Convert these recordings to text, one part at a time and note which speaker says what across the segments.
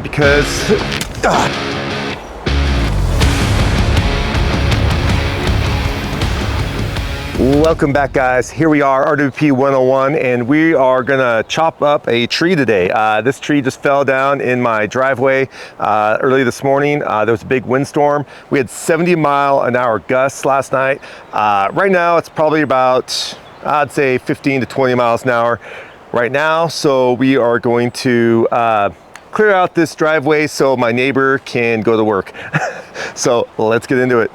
Speaker 1: because Welcome back, guys. Here we are, RWP 101, and we are gonna chop up a tree today. This tree just fell down in my driveway early this morning. There was a big windstorm. We had 70-mile-an-hour gusts last night. Right now it's probably about, I'd say 15 to 20 miles an hour right now. So we are going to clear out this driveway so my neighbor can go to work. So let's get into it.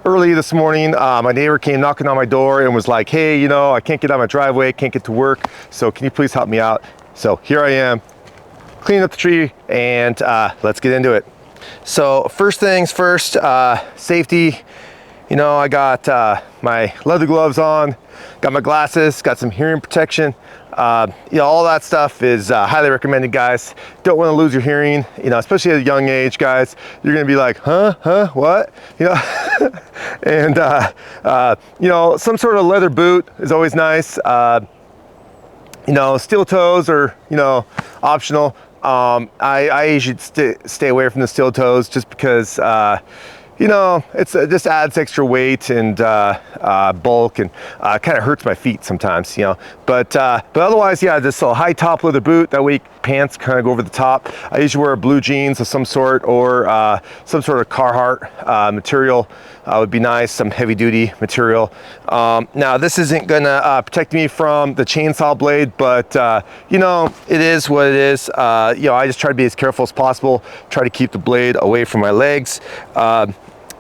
Speaker 1: Early this morning, my neighbor came knocking on my door and was like, hey, you know, I can't get out of my driveway, can't get to work, so can you please help me out? So here I am, cleaning up the tree, and let's get into it. So first things first, safety. You know, I got my leather gloves on, got my glasses, got some hearing protection. You know, all that stuff is highly recommended, guys. Don't want to lose your hearing, you know, especially at a young age, guys. You're gonna be like, what? You know, and you know, some sort of leather boot is always nice. You know, steel toes are, you know, optional. I usually stay away from the steel toes just because you know, it just adds extra weight and bulk, and kind of hurts my feet sometimes, you know. But otherwise, yeah, just a high top leather boot. That way pants kind of go over the top. I usually wear blue jeans of some sort, or some sort of Carhartt material would be nice, some heavy duty material. Now this isn't gonna protect me from the chainsaw blade, but you know, it is what it is. You know, I just try to be as careful as possible, try to keep the blade away from my legs.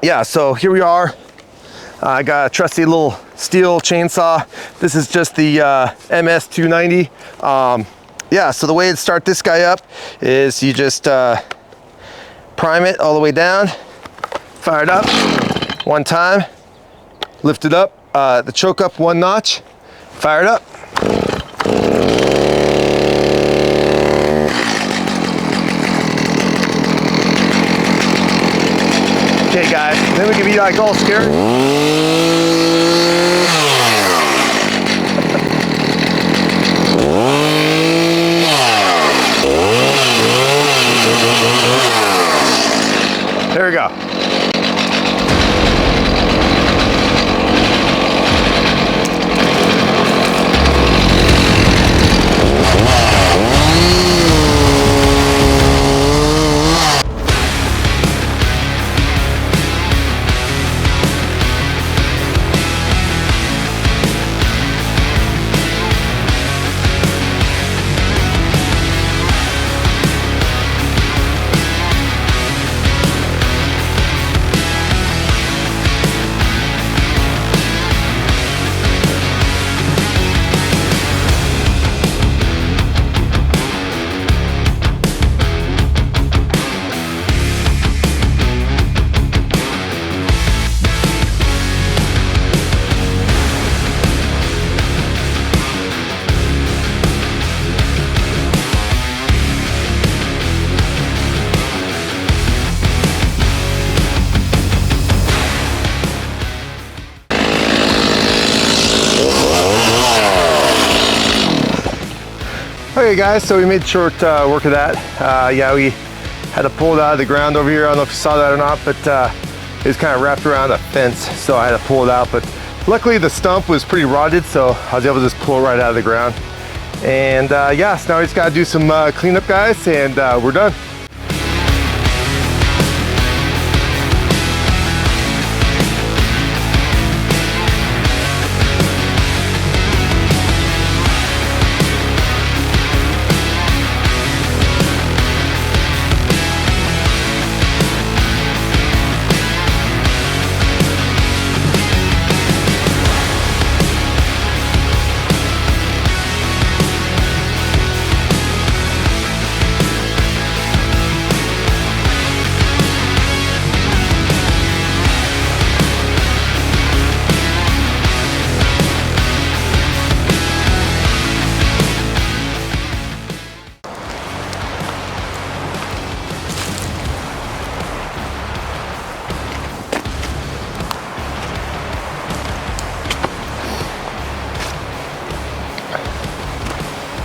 Speaker 1: Yeah, so here we are. I got a trusty little Stihl chainsaw. This is just the MS290. Yeah, so the way to start this guy up is you just prime it all the way down, fire it up one time, lift it up, the choke up one notch, fire it up. Okay, guys, then we can be like all scared. There we go. Okay, guys, so we made short work of that. Yeah, we had to pull it out of the ground over here. I don't know if you saw that or not, but it was kind of wrapped around a fence, so I had to pull it out. But luckily the stump was pretty rotted, so I was able to just pull it right out of the ground. And yeah, so now we just gotta do some cleanup, guys, and we're done.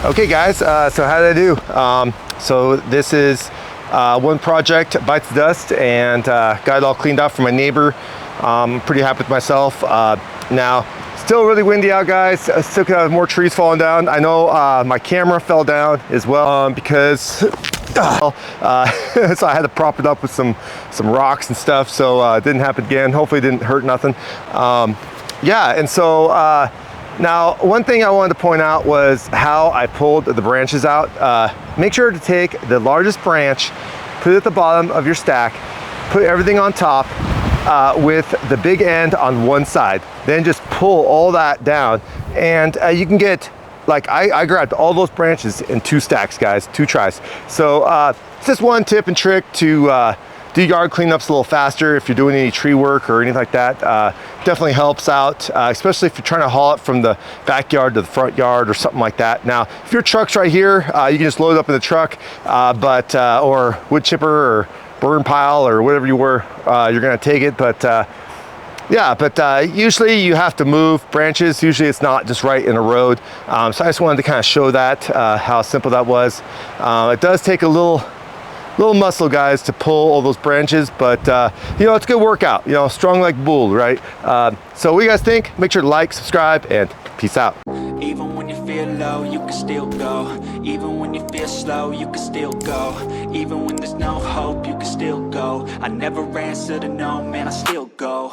Speaker 1: Okay guys, so how did I do? So this is one project bites the dust, and got it all cleaned out for my neighbor. I'm pretty happy with myself. Now, still really windy out, guys. I still could have more trees falling down. I know my camera fell down as well because so I had to prop it up with some rocks and stuff, so it didn't happen again. Hopefully it didn't hurt nothing. Yeah, and so now one thing I wanted to point out was how I pulled the branches out. Make sure to take the largest branch, put it at the bottom of your stack, put everything on top with the big end on one side, then just pull all that down, and you can get, like I grabbed all those branches in 2 stacks, guys, 2 tries. So it's just one tip and trick to do yard cleanups a little faster if you're doing any tree work or anything like that. Definitely helps out, especially if you're trying to haul it from the backyard to the front yard or something like that. Now, if your truck's right here, you can just load it up in the truck, or wood chipper or burn pile or whatever you're gonna take it. But yeah, but usually you have to move branches. Usually it's not just right in a road. So I just wanted to kind of show that, how simple that was. It does take a little muscle, guys, to pull all those branches, but you know, it's a good workout, you know, strong like bull, right? So what do you guys think? Make sure to like, subscribe, and peace out.
Speaker 2: Even when you feel low, you can still go. Even when you feel slow, you can still go. Even when there's no hope, you can still go. I never answer to no, man, I still go.